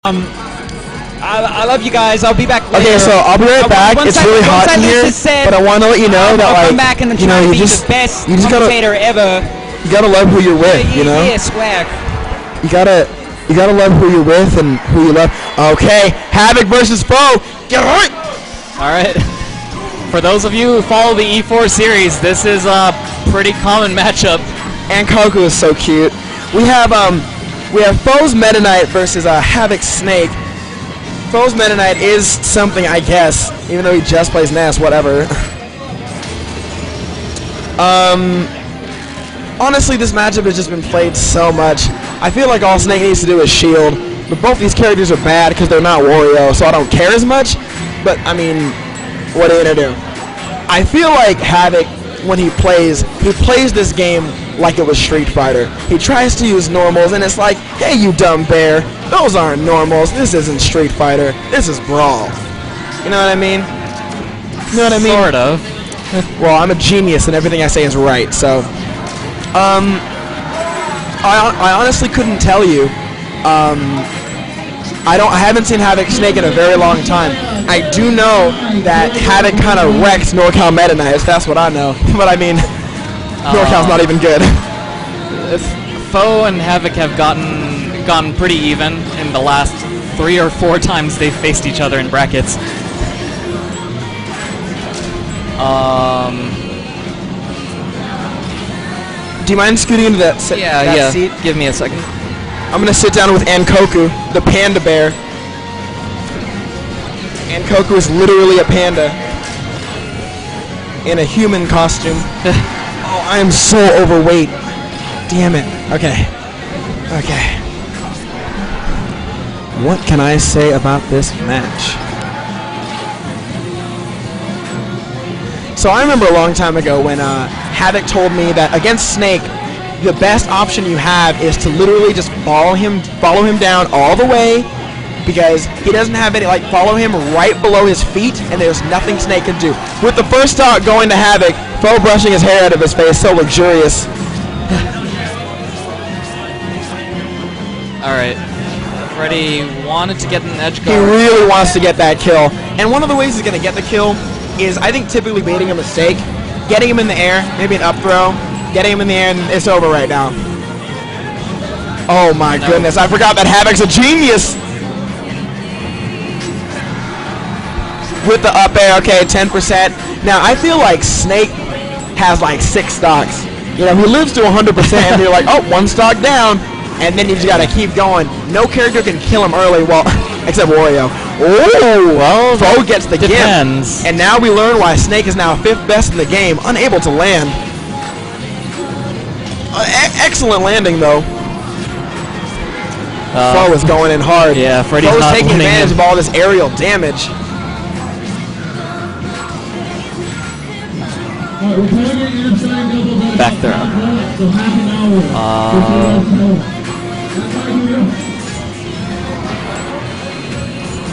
I love you guys. I'll be back later. Okay, so I'll be right back. It's really hot in here, but I want to let you know that I'll come back and try to be the best commentator ever. You gotta love who you're with, you know. Yeah, swag. You gotta love who you're with and who you love. Okay, Havok versus FOW. Get right. All right. For those of you who follow the E4 series, this is a pretty common matchup. And Koku is so cute. We have FOW's Meta Knight versus Havok's Snake. FOW's Meta Knight is something, I guess, even though he just plays NAS, whatever. Honestly, this matchup has just been played so much. I feel like all Snake needs to do is shield, but both these characters are bad because they're not Wario, so I don't care as much. But, I mean, what are you gonna do? I feel like Havok, when he plays this game like it was Street Fighter. He tries to use normals, and it's like, hey, you dumb bear, those aren't normals. This isn't Street Fighter. This is Brawl. You know what I mean? You know what I mean? Sort of. Well, I'm a genius, and everything I say is right. So, I honestly couldn't tell you. I haven't seen Havok Snake in a very long time. I do know that Havok kind of wrecks NorCal Meta Knights. That's what I know. But I mean, NorCal's not even good. FOW and Havok have gotten pretty even in the last 3 or 4 times they've faced each other in brackets. Do you mind scooting into that seat? Give me a second. I'm gonna sit down with Koku, the panda bear. Koku is literally a panda in a human costume. Oh, I am so overweight. Damn it. Okay. Okay. What can I say about this match? So I remember a long time ago when Havok told me that against Snake, the best option you have is to literally just follow him down all the way, because he doesn't have any, like, follow him right below his feet, and there's nothing Snake can do. With the first stock going to Havok, FOW brushing his hair out of his face, so luxurious. Alright. Freddy wanted to get an edge guard. He really wants to get that kill. And one of the ways he's going to get the kill is, I think, typically baiting a mistake, getting him in the air, maybe an up throw, getting him in the air, and it's over right now. Oh my goodness, I forgot that Havok's a genius! With the up air, okay, 10%. Now, I feel like Snake has like 6 stocks. You know, he lives to 100%, and you're like, oh, 1 stock down, and then you just gotta keep going. No character can kill him early, well, except Wario. Oh, well, FOW gets the gimp. And now we learn why Snake is now 5th best in the game, unable to land. Excellent landing, though. FOW is going in hard. Yeah, Freddy's not taking advantage of all this aerial damage. Back there.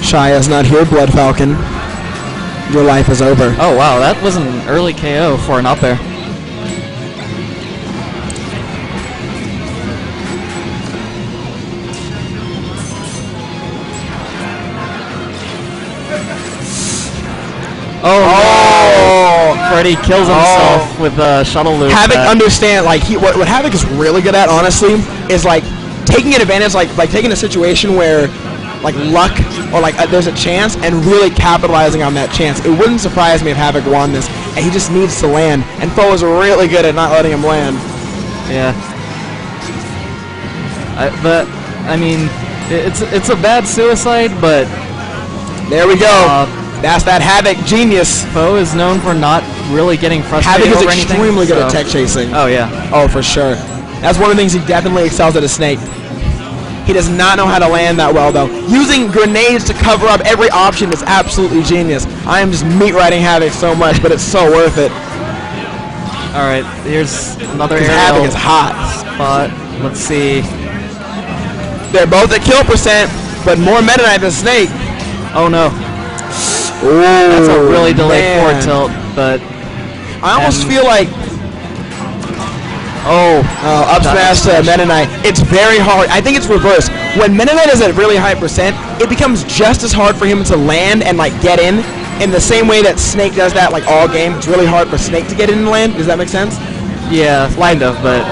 Shaya's not here, Blood Falcon. Your life is over. Oh wow, that was an early KO for an up air. Oh, Freddy kills himself with a shuttle loop. Havok understand, like, what Havok is really good at, honestly, is like taking advantage, like taking a situation where, like, luck or like there's a chance and really capitalizing on that chance. It wouldn't surprise me if Havok won this, and he just needs to land. And FOW is really good at not letting him land. Yeah. But I mean, it's a bad suicide, but there we go. That's that Havok genius. FOW is known for not really getting frustrated Havok over is anything. extremely good at tech chasing. Oh yeah. Oh, for sure. That's one of the things he definitely excels at, a Snake. He does not know how to land that well, though. Using grenades to cover up every option is absolutely genius. I am just meat riding Havok so much, but it's so worth it. All right, here's another aerial Havok is hot. spot. Let's see. They're both at kill percent, but more Meta Knight than Snake. Oh no. Ooh, that's a really delayed forward tilt, but I almost feel like up smash to Meta Knight. It's very hard. I think it's reversed. when Meta Knight is at really high percent, it becomes just as hard for him to land and like get in the same way that Snake does that like all game. It's really hard for Snake to get in and land. Does that make sense? Yeah, kind of, but...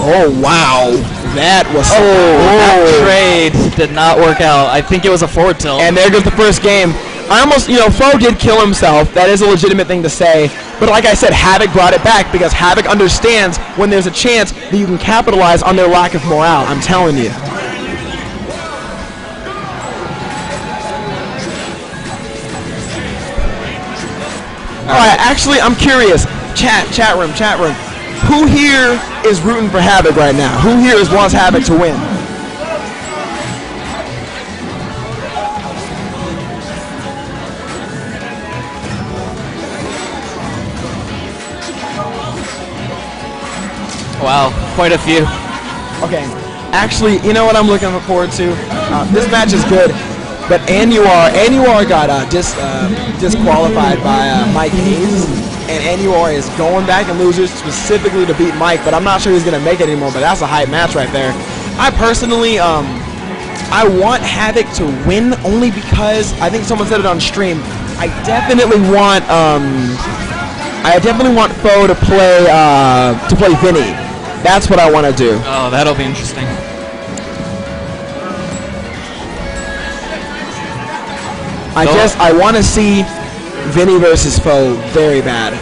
Oh, wow. That was... that trade did not work out. I think it was a forward tilt. And there goes the first game. I almost, FOW did kill himself. That is a legitimate thing to say. But like I said, Havok brought it back because Havok understands when there's a chance that you can capitalize on their lack of morale. I'm telling you. All right, actually, I'm curious. Chat room. Who here is rooting for Havok right now? Who here wants Havok to win? Wow, quite a few. Okay, actually, you know what I'm looking forward to? This match is good, but Annuar got disqualified by Mike Hayes, and Annuar is going back in losers specifically to beat Mike, but I'm not sure he's going to make it anymore, but that's a hype match right there. I personally, I want Havok to win only because, I think someone said it on stream, I definitely want FOW to play Vinny. That's what I want to do. Oh, that'll be interesting. I want to see Vinny versus FOW very bad.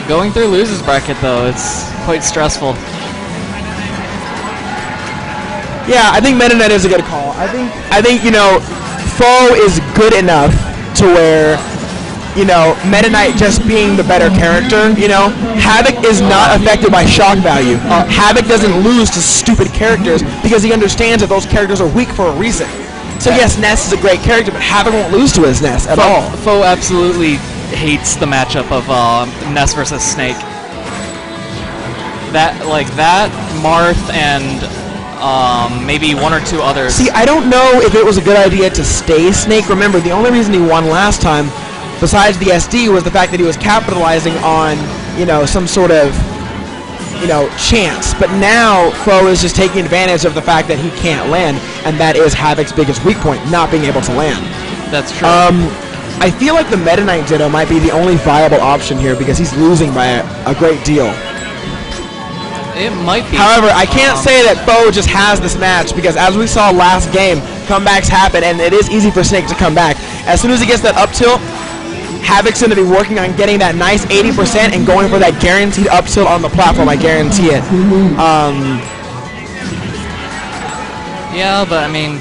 Going through losers bracket though, it's quite stressful. Yeah, I think Meta Knight is a good call. I think FOW is good enough to where Meta Knight just being the better character, Havok is not affected by shock value. Havok doesn't lose to stupid characters because he understands that those characters are weak for a reason. So yes, Ness is a great character, but Havok won't lose to his Ness at all. FOW absolutely hates the matchup of Ness versus Snake. That Marth and maybe one or two others. See, I don't know if it was a good idea to stay Snake. Remember, the only reason he won last time, besides the SD, was the fact that he was capitalizing on, some sort of, chance. But now, FOW is just taking advantage of the fact that he can't land, and that is Havok's biggest weak point, not being able to land. That's true. I feel like the Meta Knight Ditto might be the only viable option here because he's losing by a great deal. It might be. However, I can't say that FOW just has this match because as we saw last game, comebacks happen, and it is easy for Snake to come back. As soon as he gets that up tilt, Havok's going to be working on getting that nice 80% and going for that guaranteed up tilt on the platform. I guarantee it. Yeah, but I mean,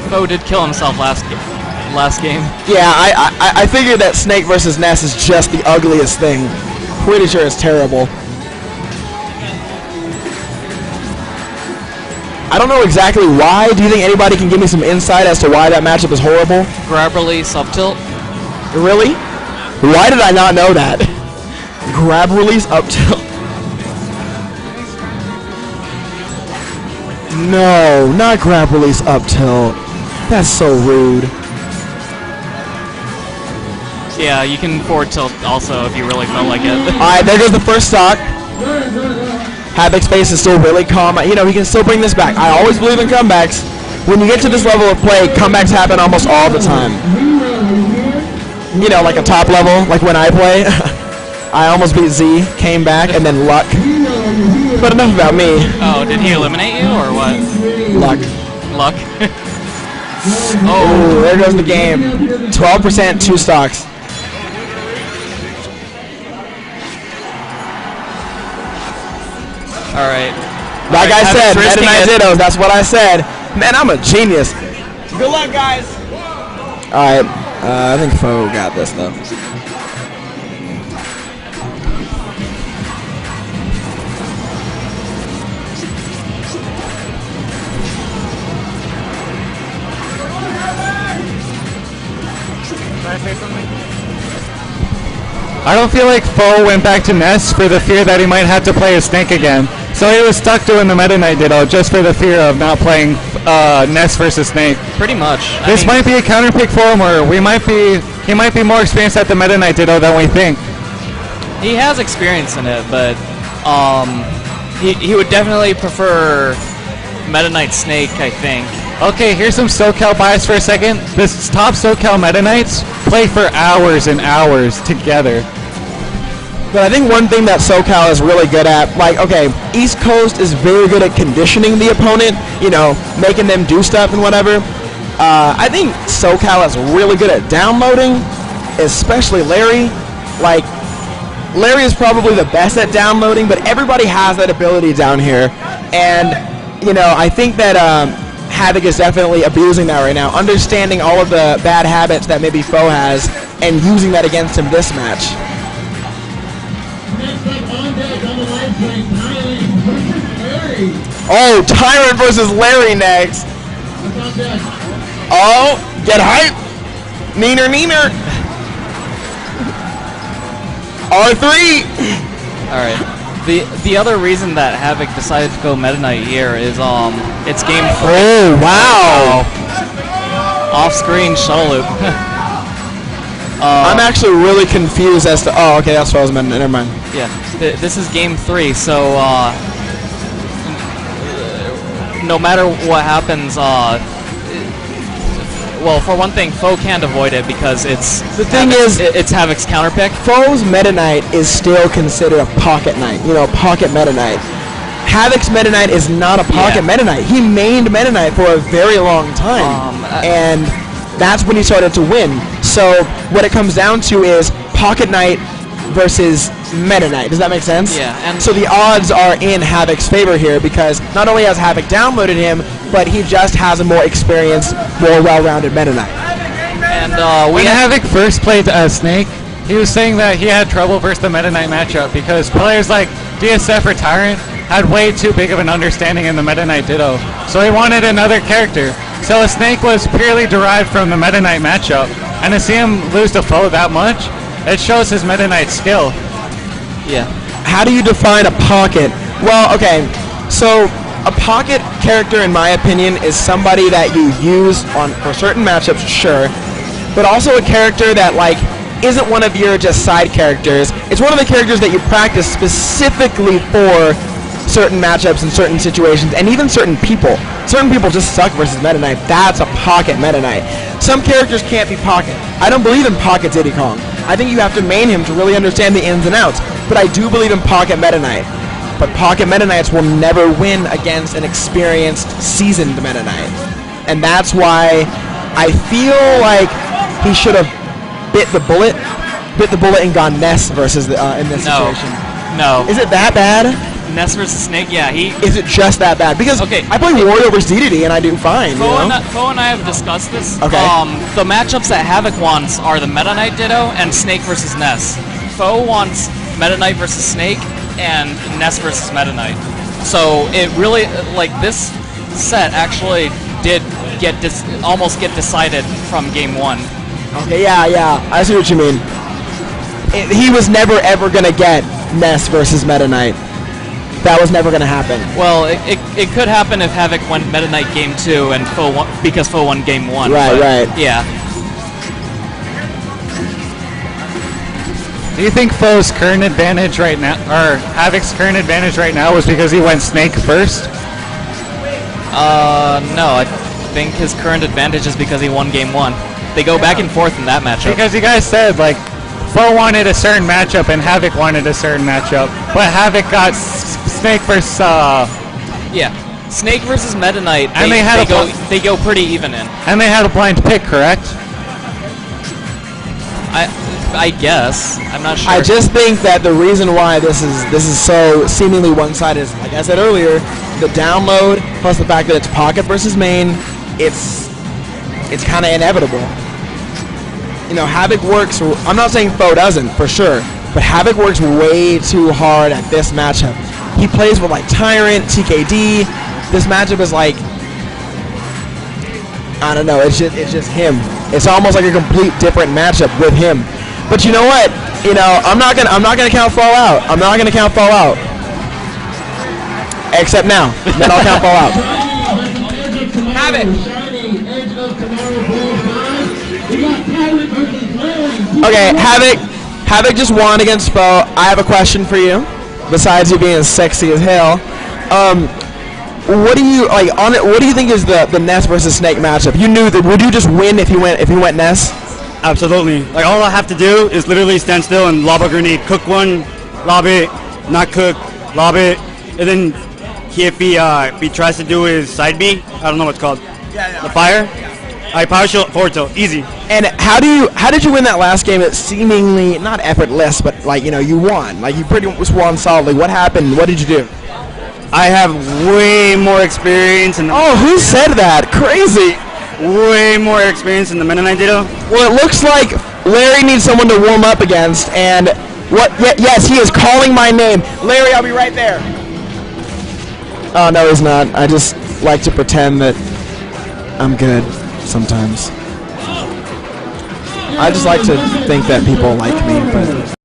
FOW did kill himself last game. Yeah, I figured that Snake versus Ness is just the ugliest thing. Pretty sure it's terrible. I don't know exactly why. Do you think anybody can give me some insight as to why that matchup is horrible? Grab release up tilt. Really? Why did I not know that? Grab release up tilt. No, not grab release up tilt. That's so rude. Yeah, you can forward tilt also if you really feel like it. Alright, there goes the first stock. Havok's face is still really calm. He can still bring this back. I always believe in comebacks. When you get to this level of play, comebacks happen almost all the time. Like a top level, like when I play. I almost beat Z, came back, and then luck. But enough about me. Oh, did he eliminate you, or what? Luck. Luck? Oh, there goes the game. 12%, 2 stocks. Alright. Like I said, Meta Knight Dittos, that's what I said. Man, I'm a genius. Good luck, guys. Alright, I think FOW got this, though. Can I say something? I don't feel like FOW went back to Ness for the fear that he might have to play a Snake again. So he was stuck doing the Meta Knight Ditto just for the fear of not playing Ness versus Snake. Pretty much. This might be a counter pick for him, or he might be more experienced at the Meta Knight Ditto than we think. He has experience in it, but he would definitely prefer Meta Knight Snake, I think. Okay, here's some SoCal bias for a second. This top SoCal Meta Knights play for hours and hours together. But I think one thing that SoCal is really good at, like, okay, East Coast is very good at conditioning the opponent, you know, making them do stuff and whatever. I think SoCal is really good at downloading, especially Larry. Like, Larry is probably the best at downloading, but everybody has that ability down here. And, you know, I think that Havok is definitely abusing that right now, understanding all of the bad habits that maybe FOW has and using that against him this match. Oh, Tyrant versus Larry next. Oh, get hype. Neener, neener. R3. All right. The other reason that Havok decided to go Meta Knight here is it's game 3. Oh, wow. Off-screen shuttle loop. I'm actually really confused as to. Oh, okay, that's what I was meant. Never mind. Yeah, this is game 3, so no matter what happens, well, for one thing, FOW can't avoid it because it's it's Havok's counter pick. FOW's Meta Knight is still considered a pocket knight, you know, pocket Meta Knight. Havok's Meta Knight is not a pocket Meta Knight. He mained Meta Knight for a very long time, and that's when he started to win. So what it comes down to is pocket knight versus Meta Knight. Does that make sense? Yeah. And so the odds are in Havok's favor here because not only has Havok downloaded him, but he just has a more experienced, more well-rounded Meta Knight. And when Havok first played Snake, he was saying that he had trouble versus the Meta Knight matchup because players like DSF or Tyrant had way too big of an understanding in the Meta Knight Ditto. So he wanted another character. So a Snake was purely derived from the Meta Knight matchup. And to see him lose to FOW that much, it shows his Meta Knight skill. Yeah. How do you define a pocket? Well, okay, so a pocket character, in my opinion, is somebody that you use for certain matchups, sure, but also a character that, like, isn't one of your just side characters. It's one of the characters that you practice specifically for certain matchups and certain situations, and even certain people. Certain people just suck versus Meta Knight. That's a pocket Meta Knight. Some characters can't be pocket. I don't believe in pocket Diddy Kong. I think you have to main him to really understand the ins and outs. But I do believe in pocket Meta Knight. But pocket Meta Knights will never win against an experienced, seasoned Meta Knight. And that's why I feel like he should have bit the bullet and gone Ness versus in this situation. No. Is it that bad? Ness versus Snake, yeah. Is it just that bad? Because I play Wario versus DDD and I do fine. FOW and I have discussed this. Okay. The matchups that Havok wants are the Meta Knight Ditto and Snake versus Ness. FOW wants Meta Knight versus Snake and Ness versus Meta Knight. So it really, like, this set actually did almost get decided from game 1. Okay, yeah, I see what you mean. He was never ever gonna get Ness versus Meta Knight. That was never gonna happen. Well, it could happen if Havok won Meta Knight game 2 and FOW won, because FOW won game 1. Right. Yeah. Do you think FOW's current advantage right now, or Havok's current advantage right now, was because he went Snake first? No, I think his current advantage is because he won game 1. They go back and forth in that matchup. Because you guys said, like, FOW wanted a certain matchup and Havok wanted a certain matchup, but Havok got Snake versus yeah, Snake versus Meta Knight. And they go pretty even in. And they had a blind pick, correct? I guess. I'm not sure. I just think that the reason why this is so seemingly one-sided is, like I said earlier, the download plus the fact that it's pocket versus main. It's kind of inevitable. You know, Havok works. I'm not saying FOW doesn't, for sure, but Havok works way too hard at this matchup. He plays with, like, Tyrant, TKD. This matchup is like, I don't know. It's just him. It's almost like a complete different matchup with him. But you know what? You know, I'm not gonna count FOW out. I'm not gonna count FOW out. Except now. Then I'll count FOW out. Havok. Okay, Havok just won against FOW. I have a question for you. Besides you being sexy as hell, what do you like on it? What do you think is the Ness versus Snake matchup? You knew that. Would you just win if you went Ness? Absolutely. Like all I have to do is literally stand still and lob a grenade. Cook one, lob it, not cook, lob it, and then if he tries to do his side B, I don't know what's called. The fire. I power shield forward tilt, easy. And how did you win that last game? It's seemingly not effortless, but like you won. Like you pretty much won solidly. What happened? What did you do? I have way more experience in the who said that? Crazy. Way more experience in the Mennonite Ditto. Well, it looks like Larry needs someone to warm up against, and yes, he is calling my name. Larry, I'll be right there. Oh no, he's not. I just like to pretend that I'm good sometimes. I just like to think that people like me, but